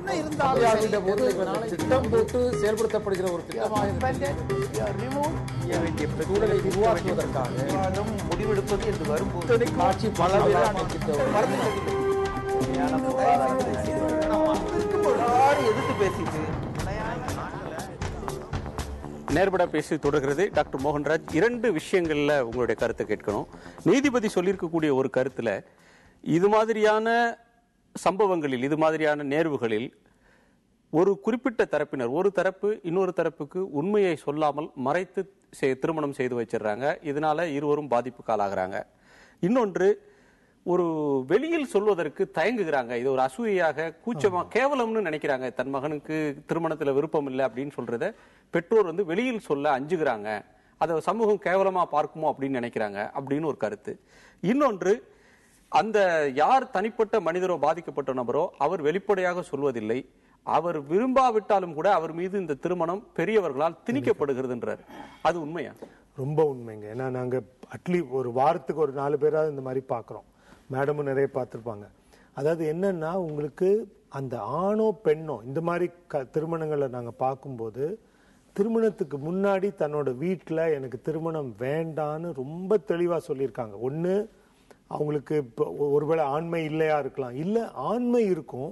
என்ன இருந்தாலும் திட்டம் போட்டு செயல்படுத்தப்படுகிற ஒரு திட்டமாக சூழலை உருவாக்குவதற்காக முடிவெடுப்பது என்று வரும்போது ஆட்சி பல எதிர்த்து பேசிட்டு நேர்பட பேசி தொடர்கிறது. டாக்டர் மோகன்ராஜ், இரண்டு விஷயங்கள்ல உங்களுடைய கருத்தை கேட்கணும். நீதிபதி சொல்லியிருக்கக்கூடிய ஒரு கருத்துல இது மாதிரியான சம்பவங்களில், இது மாதிரியான நேர்வுகளில் ஒரு குறிப்பிட்ட தரப்பினர், ஒரு தரப்பு இன்னொரு தரப்புக்கு உண்மையை சொல்லாமல் மறைத்து திருமணம் செய்து வச்சிடறாங்க. இதனால இருவரும் பாதிப்புக்கு ஆளாகிறாங்க. இன்னொன்று, ஒரு வெளியில் சொல்வதற்கு தயங்குகிறாங்க. இது ஒரு அசூயாக, கூச்சமா, கேவலம்னு நினைக்கிறாங்க. தன் மகனுக்கு திருமணத்துல விருப்பம் இல்லை அப்படின்னு சொல்றத பெற்றோர் வெளியில் சொல்ல அஞ்சுகிறாங்க. அதை சமூகம் கேவலமா பார்க்குமோ அப்படின்னு நினைக்கிறாங்க அப்படின்னு ஒரு கருத்து. இன்னொன்று, அந்த யார் தனிப்பட்ட மனிதரோ, பாதிக்கப்பட்ட நபரோ, அவர் வெளிப்படையாக சொல்வதில்லை. அவர் விரும்பாவிட்டாலும் கூட அவர் மீது இந்த திருமணம் பெரியவர்களால் திணிக்கப்படுகிறதுன்றார். அது உண்மையா? ரொம்ப உண்மைங்க. ஏன்னா நாங்க அட்லீஸ்ட் ஒரு வாரத்துக்கு ஒரு 4 பேராவது இந்த மாதிரி பாக்குறோம். மேடமும் நிறைய பார்த்துருப்பாங்க. அதாவது என்னன்னா, உங்களுக்கு அந்த ஆணோ பெண்ணோ இந்த மாதிரி திருமணங்களை நாங்க பார்க்கும்போது, திருமணத்துக்கு முன்னாடி தன்னோட வீட்டில் எனக்கு திருமணம் வேண்டான்னு ரொம்ப தெளிவா சொல்லியிருக்காங்க. ஒன்று, அவங்களுக்கு ஒருவேளை ஆண்மை இல்லையா இருக்கலாம், இல்லை ஆண்மை இருக்கும்,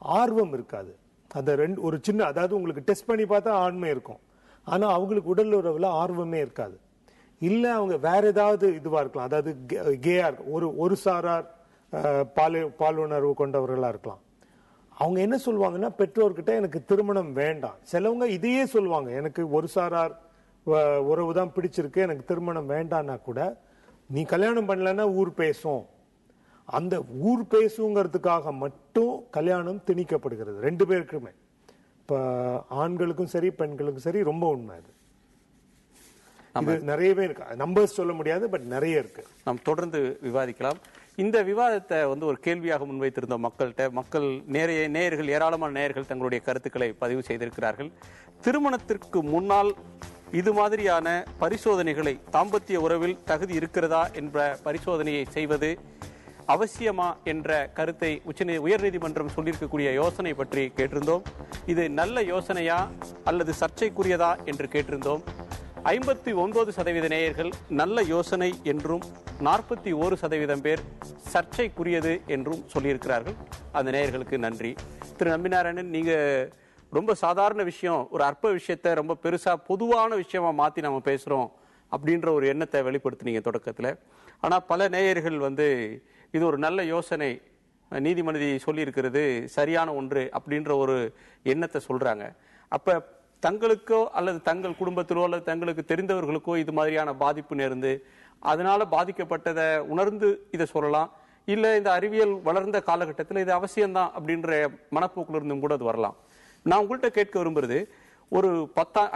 ஆர்வம் இருக்காது. அந்த ஒரு சின்ன, அதாவது உங்களுக்கு டெஸ்ட் பண்ணி பார்த்தா ஆண்மை இருக்கும், ஆனா அவங்களுக்கு உடல் உறவுல ஆர்வமே இருக்காது. இல்ல அவங்க வேற ஏதாவது இதுவா இருக்கலாம், அதாவது கேயா ஒரு சாரார் பாலுணர்வு கொண்டவர்களா இருக்கலாம். அவங்க என்ன சொல்லுவாங்கன்னா, பெற்றோர்கிட்ட எனக்கு திருமணம் வேண்டாம். சிலவங்க இதையே சொல்லுவாங்க, எனக்கு ஒரு சாரார் உறவு தான் பிடிச்சிருக்கு, எனக்கு திருமணம் வேண்டான்னா கூட, நீ கல்யாணம் பண்ணலன்னா ஊர் பேசும், அந்த ஊர் பேசுங்கிறதுக்காக மட்டும் கல்யாணம் திணிக்கப்படுகிறது 2 பேருக்குமே. இப்ப ஆண்களுக்கும் சரி பெண்களுக்கும் சரி. ரொம்ப உண்மை அது. இது நிறையவே இருக்கு, நம்பர்ஸ் சொல்ல முடியாது, பட் நிறைய இருக்கு. நாம் தொடர்ந்து விவாதிக்கலாம். இந்த விவாதத்தை ஒரு கேள்வியாக முன்வைத்திருந்த மக்கள் நேயர்கள், ஏராளமான நேயர்கள் தங்களுடைய கருத்துக்களை பதிவு செய்திருக்கிறார்கள். திருமணத்திற்கு முன்னால் இது மாதிரியான பரிசோதனைகளை, தாம்பத்திய உறவில் தகுதி இருக்கிறதா என்ற பரிசோதனையை செய்வது அவசியமா என்ற கருத்தை உயர்நீதிமன்றம் சொல்லியிருக்கக்கூடிய யோசனை பற்றி கேட்டிருந்தோம். இது நல்ல யோசனையா அல்லது சர்ச்சைக்குரியதா என்று கேட்டிருந்தோம். 59% நேயர்கள் நல்ல யோசனை என்றும் 41% பேர் சர்ச்சைக்குரியது என்றும் சொல்லியிருக்கிறார்கள். அந்த நேயர்களுக்கு நன்றி. திரு நம்பிநாராயணன், நீங்க ரொம்ப சாதாரண விஷயம், ஒரு அற்ப விஷயத்தை ரொம்ப பெருசா பொதுவான விஷயமா மாத்தி நம்ம பேசுறோம் அப்படின்ற ஒரு எண்ணத்தை வெளிப்படுத்தினீங்க தொடக்கத்துல. ஆனா பல நேயர்கள் இது ஒரு நல்ல யோசனை, நீதிமன்ற சொல்லி இருக்கிறது சரியான ஒன்று அப்படின்ற ஒரு எண்ணத்தை சொல்றாங்க. அப்ப தங்களுக்கோ அல்லது தங்கள் குடும்பத்திலோ அல்லது தங்களுக்கு தெரிந்தவர்களுக்கோ இது மாதிரியான பாதிப்பு நேர்ந்து அதனால பாதிக்கப்பட்டதை உணர்ந்து இதை சொல்லலாம். இல்ல இந்த அறிவியல் வளர்ந்த காலகட்டத்தில் இது அவசியம்தான் அப்படின்ற மனப்போக்குல இருந்தும் கூட அது வரலாம். நான் உங்கள்கிட்ட கேட்க விரும்புறது, ஒரு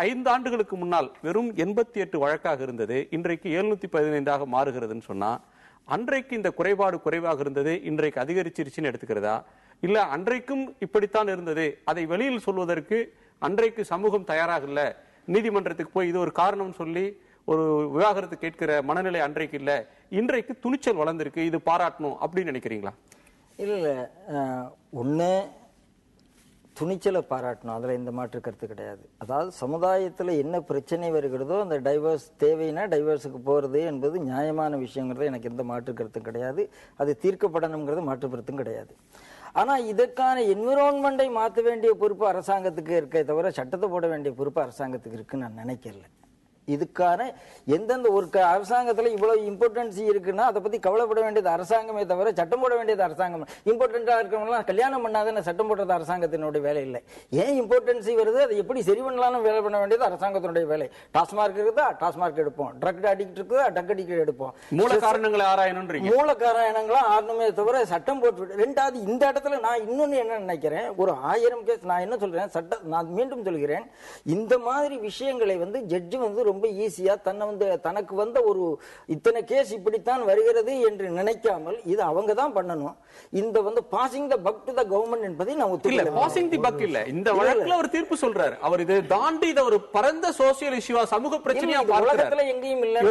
5 ஆண்டுகளுக்கு முன்னால் வெறும் 88 வழக்காக இருந்தது, இன்றைக்கு 715 மாறுகிறதுன்னு சொன்னா, அன்றைக்கு இந்த குறைபாடு குறைவாக இருந்தது, இன்றைக்கு அதிகரிச்சிருச்சுன்னு எடுத்துக்கிறதா? இல்ல அன்றைக்கும் இப்படித்தான் இருந்தது, அதை வெளியில் சொல்வதற்கு அன்றைக்கு சமூகம் தயாராக இல்ல, நீதிமன்றத்துக்கு போய் இது ஒரு காரணம் சொல்லி ஒரு விவாகரத்து கேட்கிற மனநிலை அன்றைக்கு இல்ல, இன்றைக்கு துணிச்சல் வளர்ந்திருக்கு, இது பாராட்டணும் அப்படின்னு நினைக்கிறீங்களா? இல்ல, ஒண்ணு துணிச்சலை பாராட்டணும், அதுல எந்த மாற்று கருத்து கிடையாது. அதாவது சமுதாயத்துல என்ன பிரச்சனை வருகிறதோ அந்த டைவர்ஸ் தேவைன்னா டைவர்ஸுக்கு போறது என்பது நியாயமான விஷயங்கிறது எனக்கு எந்த மாற்று கருத்தும் கிடையாது. அது தீர்க்கப்படணுங்கிறது மாற்று கருத்தும் கிடையாது. ஆனா இதற்கான என்விரான்மெண்டை மாற்ற வேண்டிய பொறுப்பு அரசாங்கத்துக்கு இருக்கே தவிர சட்டத்தை போட வேண்டிய பொறுப்பு அரசாங்கத்துக்கு இருக்குன்னு நான் நினைக்கல. இதுக்கான எந்தெந்த ஒரு அரசாங்கத்துல இவ்வளவு இம்பார்ட்டன்சி இருக்குன்னா அதை பத்தி கவலைப்பட வேண்டியது அரசாங்கமே தவிர சட்டம் போட வேண்டியது அரசாங்கம். இம்பார்ட்டன்டா இருக்கிறவங்களாம் கல்யாணம் பண்ணாத சட்டம் போடுறது அரசாங்கத்தினுடைய வேலை இல்லை. ஏன் இம்பார்ட்டன்சி வருது, அதை எப்படி சரி பண்ணலாம்னு வேலை பண்ண வேண்டியது அரசாங்கத்தினுடைய வேலை. டாஸ்மார்க் இருக்குதா, டாஸ்மார்க் எடுப்போம். ட்ரக் அடிக்ட் இருக்குதா, ட்ரக் அடிக்ட் எடுப்போம். மூல காரணங்களை ஆராயணும்ன்றீங்க. மூல காரணங்களும் ஆரணுமே தவிர சட்டம் போட்டு. ரெண்டாவது, இந்த இடத்துல நான் இன்னொன்னு என்ன நினைக்கிறேன், ஒரு 1000 கேஸ் நான் என்ன சொல்றேன், சட்டம் நான் மீண்டும் சொல்கிறேன், இந்த மாதிரி விஷயங்களை ஜட்ஜு ரொம்ப ஈஸியா தனக்கு வந்த ஒரு இத்தனை கேஸ் இப்படித்தான் வருகிறது என்று நினைக்காமல் இது அவங்க தான் பண்ணணும். இந்த passing the buck to the government என்பதை நான் இல்ல, பாசிங் தி பக் இல்ல. இந்த வழக்குல ஒரு தீர்ப்பு சொல்றாரு. அவர் இது தாண்டி இத ஒரு பரந்த சோசியல் இஷ்யூவா, சமூக பிரச்சனையா பார்க்கிறார். எங்கேயும் இல்ல.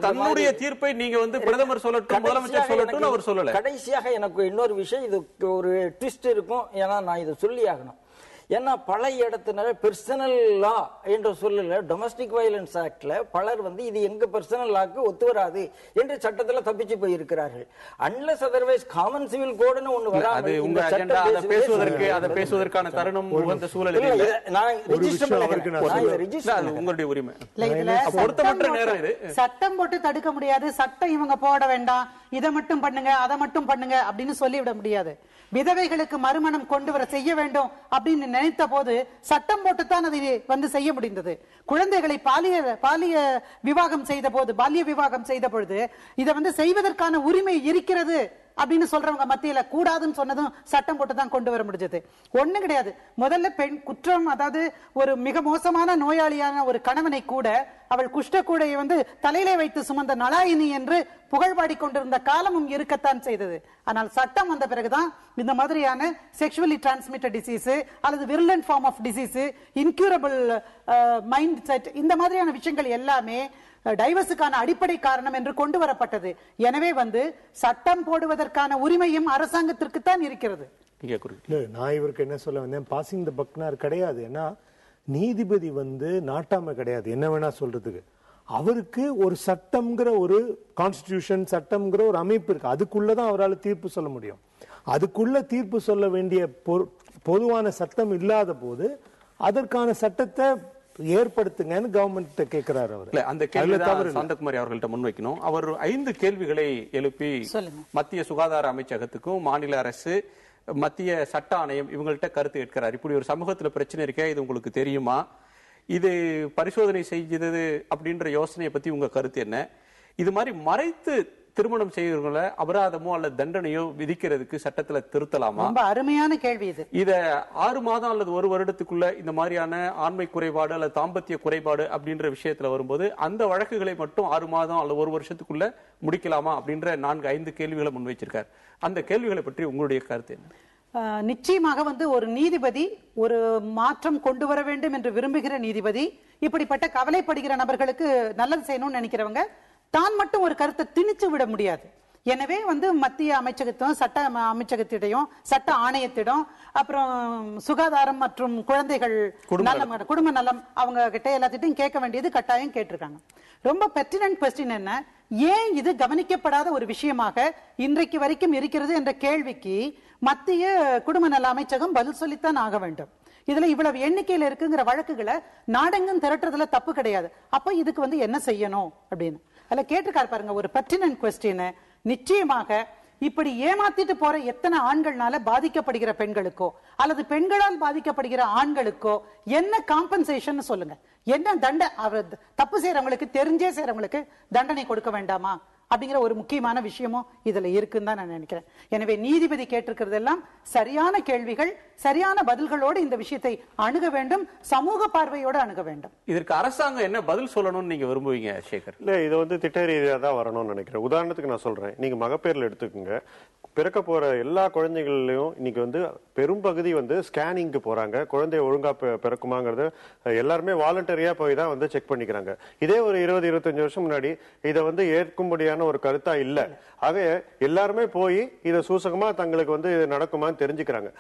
தன்னுடைய தீர்ப்பை நீங்க பிரதமர் சொல்லட்டும், முதலமைச்சர் சொல்லட்டும் அவர் சொல்லல. கடைசியாக எனக்கு இன்னொரு விஷயம், இது ஒரு ட்விஸ்ட் இருக்கும். ஏன்னா நான் இதை சொல்லி ஆகணும். ஏன்னா பல இடத்துல பெர்சனல் லா என்ற சொல்லல, டொமஸ்டிக் வயலன்ஸ் ஆக்ட்ல பலர் இது எங்க பெர்சனல் லாக்கு ஒத்து வராது என்று சட்டத்துல தப்பிச்சு போயிருக்கிறார்கள். அன்லெஸ் அதர்வைஸ் காமன் சிவில் கோடுன்னு ஒண்ணு வராது. உங்க அஜெண்டா அதை பேசுவதற்கான தருணம் உகந்த சூழல் இல்லை. நான் ரெஜிஸ்டர் பண்ணேன். உங்களுடைய உரிமை. பொருத்தமற்ற நேரம் இது. சட்டம் போட்டு தடுக்க முடியாது. சட்டம் இவங்க போட வேண்டாம், இதை மட்டும் பண்ணுங்க, அதை மட்டும் பண்ணுங்க அப்படின்னு சொல்லிவிட முடியாது. விதவைகளுக்கு மறுமணம் கொண்டு வர செய்ய வேண்டும் அப்படின்னு நினைத்த போது சட்டம் போட்டுத்தான் அதை செய்ய முடிந்தது. குழந்தைகளை பாலிய விவாகம் செய்த போது, பால்ய விவாகம் செய்த பொழுது இதை செய்வதற்கான உரிமை இருக்கிறது அப்படின்னு சொல்றவங்க மத்தியில கூடாதுன்னு சொன்னதும் சட்டம் போட்டு தான் கொண்டு வர முடிஞ்சது. ஒண்ணு கிடையாது. முதல்ல பெண் குற்றம், அதாவது ஒரு மிக மோசமான நோயாளியான ஒரு கணவனை கூட அவள் குஷ்டக்கூடையை தலையிலே வைத்து சுமந்த நலாயினி என்று புகழ்பாடி கொண்டிருந்த காலமும் இருக்கத்தான் செய்தது. ஆனால் சட்டம் வந்த பிறகுதான் இந்த மாதிரியான செக்ஷுவலி டிரான்ஸ்மிட்டட் டிசீஸ் அல்லது virulent form of disease, incurable mind set, இந்த மாதிரியான விஷயங்கள் எல்லாமே டைவர்ஸுக்கான அடிப்படை காரணம் என்று கொண்டு வரப்பட்டது. எனவே சட்டம் போடுவதற்கான உரிமையும் அரசாங்கத்திற்கு தான் இருக்கிறது. நான் இவருக்கு என்ன சொல்ல வந்தேன், பாசிங் த பக்னார் கிடையாது. ஏன்னா நீதிபதி நாட்டாம கிடையாது, என்ன வேணா சொல்றதுக்கு. அவருக்கு ஒரு சட்டம்ங்கிற ஒரு கான்ஸ்டிடியூஷன், சட்டம்ங்கிற ஒரு அமைப்பு இருக்கு. அதுக்குள்ளதான் அவரால் தீர்ப்பு சொல்ல முடியும். அதுக்குள்ள தீர்ப்பு சொல்ல வேண்டிய பொதுவான சட்டம் இல்லாத போது அதற்கான சட்டத்தை ஏற்படுத்துங்கன்னு கவர்மெண்ட் கேட்கிறார். அவர் அந்த கேள்வி சாந்தகுமாரி அவர்கள்ட்ட முன்வைக்கணும். அவர் 5 கேள்விகளை எழுப்பி மத்திய சுகாதார அமைச்சகத்துக்கும் மாநில அரசு, மத்திய சட்ட ஆணையம் இவங்கள்ட்ட கருத்து கேட்கிறார். இப்படி ஒரு சமூகத்துல பிரச்சனை இருக்கே, இது உங்களுக்கு தெரியுமா, இது பரிசோதனை செய்தது அப்படின்ற யோசனையை பத்தி உங்க கருத்து என்ன, இது மாதிரி மறைத்து திருமணம் செய்யறவங்களை அபராதமோ அல்லது தண்டனையோ விதிக்கிறதுக்கு சட்டத்துல திருத்தலாமா? ரொம்ப அருமையான கேள்வி இது. இத 6 மாதம் அல்லது 1 வருடத்துக்குள்ள இந்த மாதிரியான ஆண்மை குறைபாடு அல்லது தாம்பத்திய குறைபாடு அப்படின்ற விஷயத்துல வரும்போது அந்த வழக்குகளை மட்டும் 6 மாதம் அல்லது 1 வருஷத்துக்குள்ள முடிக்கலாமா அப்படின்ற 4-5 கேள்விகளை முன்வைச்சிருக்காரு. அந்த கேள்விகளை பற்றி உங்களுடைய கருத்து என்ன? நிச்சயமாக ஒரு நீதிபதி ஒரு மாற்றம் கொண்டு வர வேண்டும் என்று விரும்புகிற நீதிபதி, இப்படிப்பட்ட கவலைப்படுகிற நபர்களுக்கு நல்லது செய்யணும்னு நினைக்கிறவங்க தான் மட்டும் ஒரு கருத்தை திணிச்சு விட முடியாது. எனவே மத்திய அமைச்சகத்திடம், சட்ட அமைச்சகத்திடையும், சட்ட ஆணையத்திடம், அப்புறம் சுகாதாரம் மற்றும் குழந்தைகள் நலம், குடும்ப நலம், அவங்க கிட்ட எல்லாத்திட்டையும் கேட்க வேண்டியது கட்டாயம் கேட்டிருக்காங்க. ரொம்ப பெர்டினன்ட் क्वेश्चन என்ன, ஏன் இது கவனிக்கப்படாத ஒரு விஷயமாக இன்றைக்கு வரைக்கும் இருக்கிறது என்ற கேள்விக்கு மத்திய குடும்ப நல அமைச்சகம் பதில் சொல்லித்தான் ஆக வேண்டும். இதுல இவ்வளவு எண்ணிக்கையில இருக்குங்கிற வழக்குகளை நாடெங்கும் திரட்டுறதுல தப்பு கிடையாது. அப்ப இதுக்கு என்ன செய்யணும் அப்படின்னு அதுல கேட்டிருக்காரு பாருங்க, ஒரு பெர்டினன்ட் क्वेश्चन. நிச்சயமாக இப்படி ஏமாத்திட்டு போற எத்தனை ஆண்கள்னால பாதிக்கப்படுகிற பெண்களுக்கோ அல்லது பெண்களால் பாதிக்கப்படுகிற ஆண்களுக்கோ என்ன காம்பன்சேஷன் சொல்லுங்க, என்ன தப்பு செய்யறவங்களுக்கு, தெரிஞ்சே செய்யறவங்களுக்கு தண்டனை கொடுக்க வேண்டாமா அப்படிங்கிற ஒரு முக்கியமான விஷயமும் இதுல இருக்குன்னு தான் நான் நினைக்கிறேன். எனவே நீதிபதி கேட்டிருக்கிறது எல்லாம் சரியான கேள்விகள், சரியான பதில்களோடு இந்த விஷயத்தை அணுக வேண்டும், சமூக பார்வையோடு அணுக வேண்டும். இதற்கு அரசாங்கம் என்ன பதில் சொல்லணும்னு நீங்க விரும்புவீங்க சேகர்? இல்ல, இது திட்ட ரீதியா தான் வரணும்னு நினைக்கிறேன். உதாரணத்துக்கு நான் சொல்றேன், நீங்க மகப்பேர்ல எடுத்துக்கோங்க. பிறக்க போற எல்லா குழந்தைகள்லயும் இன்னைக்கு பெரும்பகுதி ஸ்கேனிங்க்கு போறாங்க. குழந்தை ஒழுங்கா பிறக்குமாங்கிறது எல்லாருமே வாலண்டரியா போய் தான் செக் பண்ணிக்கிறாங்க. இதே ஒரு 20-25 வருஷம் முன்னாடி இதை ஏற்கும்படியான ஒரு கருத்தா இல்ல. ஆக எல்லாருமே போய் இதை சூசகமா தங்களுக்கு இது நடக்குமான்னு தெரிஞ்சுக்கிறாங்க.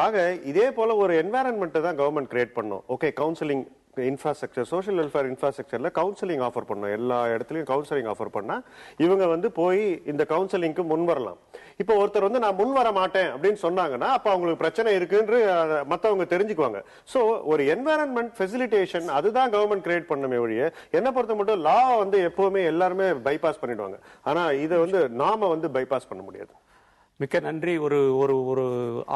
ஆக இதே போல ஒரு என்வாரன்மெண்ட் தான் கவர்மெண்ட் கிரியேட் பண்ணும். Okay, counselling infrastructure, social welfare இன்ஃப்ராஸ்ட்ரக்சர்ல கவுன்சிலிங் ஆஃபர் பண்ணும். எல்லா இடத்துலயும் கவுன்சிலிங் ஆஃபர் பண்ணா இவங்க போய் இந்த கவுன்சிலிங்க்கு முன் வரலாம். இப்போ ஒருத்தர் நான் முன் வர மாட்டேன் அப்படின்னு சொன்னாங்கன்னா அப்ப அவங்களுக்கு பிரச்சனை இருக்குன்னு மத்தவங்க தெரிஞ்சுக்குவாங்க. சோ ஒரு என்வாரன்மெண்ட் ஃபெசிலிட்டேஷன் அதுதான் கவர்மெண்ட் கிரியேட் பண்ணுமே ஒழிய, என்ன பொறுத்த மட்டும் லா எப்பவுமே எல்லாருமே பைபாஸ் பண்ணிடுவாங்க. ஆனா இதை நாம பைபாஸ் பண்ண முடியாது. மிக்க நன்றி. ஒரு ஒரு ஒரு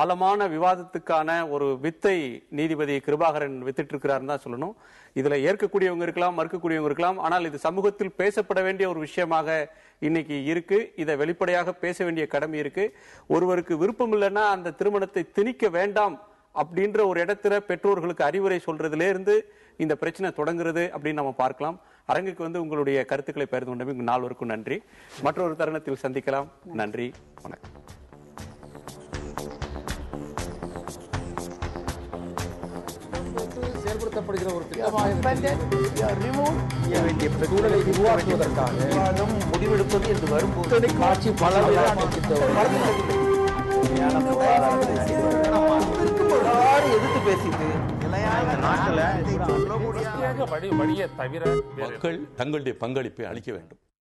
ஆழமான விவாதத்துக்கான ஒரு வித்தை நீதிபதி கிருபாகரன் வித்துட்டு இருக்கிறாருன்னு தான் சொல்லணும். இதுல ஏற்கக்கூடியவங்க இருக்கலாம், மறுக்கக்கூடியவங்க இருக்கலாம். ஆனால் இது சமூகத்தில் பேசப்பட வேண்டிய ஒரு விஷயமாக இன்னைக்கு இருக்கு. இதை வெளிப்படையாக பேச வேண்டிய கடமை இருக்கு. ஒருவருக்கு விருப்பம் இல்லைன்னா அந்த திருமணத்தை திணிக்க வேண்டாம் அப்படின்ற ஒரு இடத்துல பெற்றோர்களுக்கு அறிவுரை சொல்றதுல இருந்து இந்த பிரச்சனை தொடங்குறது அப்படின்னு நம்ம பார்க்கலாம். அரங்குக்கு வந்து உங்களுடைய கருத்துக்களை பகிர்ந்து கொண்டமைக்கு நால்வருக்கும் நன்றி. மற்றொரு தருணத்தில் சந்திக்கலாம். நன்றி, வணக்கம். செயல்படுத்தப்படுகிற ஒரு திட்டமாக வேண்டிய சூழலை உருவாக்குவதற்காக விவாதம் முடிவெடுப்பது என்று வரும்போது ஆட்சி பல எதிர்த்து பேசிட்டு மக்கள் தங்களுடைய பங்களிப்பை அளிக்க வேண்டும்.